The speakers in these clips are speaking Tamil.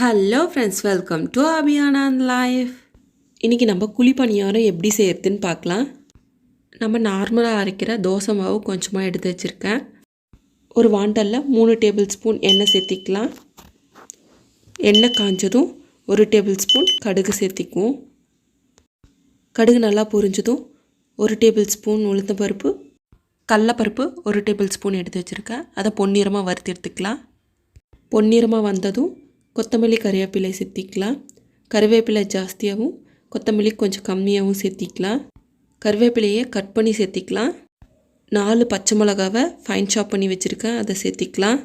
Hello friends, welcome to Abhiyanand life. இன்றைக்கி நம்ம குழி பணியாரம் எப்படி செய்யறதுன்னு பார்க்கலாம். நம்ம நார்மலாக அரைக்கிற தோசை மாவு கொஞ்சமாக எடுத்து வச்சுருக்கேன். ஒரு வாண்டலில் 3 டேபிள் ஸ்பூன் எண்ணெய் சேர்த்திக்கலாம். எண்ணெய் காஞ்சதும் 1 டேபிள் ஸ்பூன் கடுகு சேர்த்திக்குவோம். கடுகு நல்லா பொரிஞ்சதும் 1 டேபிள் ஸ்பூன் உளுத்தம்பருப்பு, கடலைப்பருப்பு 1 டேபிள் ஸ்பூன் எடுத்து வச்சுருக்கேன். அதை பொன்னிறமாக வறுத்து எடுத்துக்கலாம். பொன்னிறமாக வந்ததும் கொத்தமல்லி கறிவேப்பிலை சேர்த்திக்கலாம். கறிவேப்பிலை ஜாஸ்தியாகவும் கொத்தமல்லி கொஞ்சம் கம்மியாகவும் சேர்த்திக்கலாம். கறிவேப்பிலையை கட் பண்ணி சேர்த்திக்கலாம். 4 பச்சை மிளகாவை ஃபைன் சாப் பண்ணி வச்சுருக்கேன், அதை சேர்த்திக்கலாம்.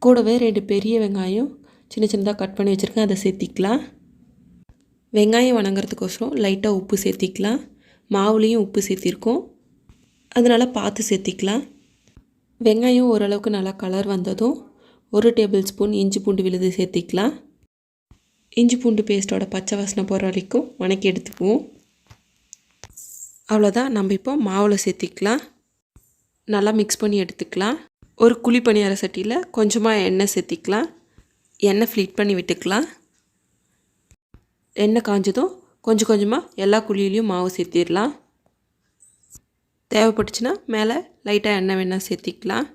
கூடவே 2 பெரிய வெங்காயம் சின்ன சின்னதாக கட் பண்ணி வச்சுருக்கேன், அதை சேர்த்திக்கலாம். வெங்காயம் வணங்குறதுக்கோசரம் லைட்டாக உப்பு சேர்த்திக்கலாம். மாவுலேயும் உப்பு சேர்த்திருக்கோம், அதனால் பார்த்து சேர்த்திக்கலாம். வெங்காயம் ஓரளவுக்கு நல்லா கலர் வந்ததும் 1 டேபிள் ஸ்பூன் இஞ்சி பூண்டு விழுது சேர்த்திக்கலாம். இஞ்சி பூண்டு பேஸ்ட்டோட பச்சை வாசனை போகிற வரைக்கும் வணக்கி எடுத்துக்குவோம். அவ்வளோதான், நம்ம இப்போ மாவில் சேர்த்திக்கலாம். நல்லா மிக்ஸ் பண்ணி எடுத்துக்கலாம். ஒரு குழி பணியார சட்டியில் கொஞ்சமாக எண்ணெய் சேர்த்திக்கலாம். எண்ணெய் ஃப்ளீட் பண்ணி விட்டுக்கலாம். எண்ணெய் காஞ்சதும் கொஞ்சம் கொஞ்சமாக எல்லா குழியிலையும் மாவு சேர்த்திடலாம். தேவைப்பட்டுச்சுன்னா மேலே லைட்டாக எண்ணெய் வேணால் சேர்த்திக்கலாம்.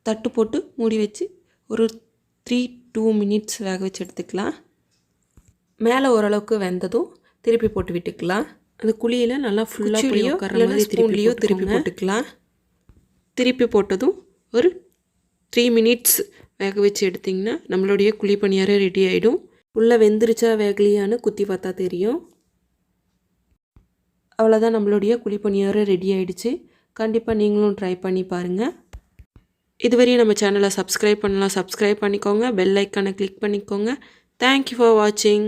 தட்டு போட்டு மூடி வச்சு ஒரு 3-2 மினிட்ஸ் வேக வச்சு எடுத்துக்கலாம். மேலே ஓரளவுக்கு வெந்ததும் திருப்பி போட்டு விட்டுக்கலாம். அந்த குழியில் நல்லா ஃபுல்லாக புளியோ ஸ்பூன்லேயோ திருப்பி போட்டுக்கலாம். திருப்பி போட்டதும் ஒரு 3 மினிட்ஸ் வேக வச்சு எடுத்திங்கன்னா நம்மளுடைய குழி பணியாரம் ரெடி ஆகிடும். உள்ளே வெந்துருச்சா வேகலையான்னு குத்தி பார்த்தா தெரியும். அவ்வளோதான், நம்மளுடைய குழி பணியாரம் ரெடி ஆகிடுச்சு. கண்டிப்பாக நீங்களும் ட்ரை பண்ணி பாருங்கள். இதுவரையும் நம்ம சேனலை சப்ஸ்கிரைப் பண்ணலாம், சப்ஸ்கிரைப் பண்ணிக்கோங்க. பெல் ஐக்கானை கிளிக் பண்ணிக்கோங்க. தேங்க்யூ ஃபார் வாட்சிங்.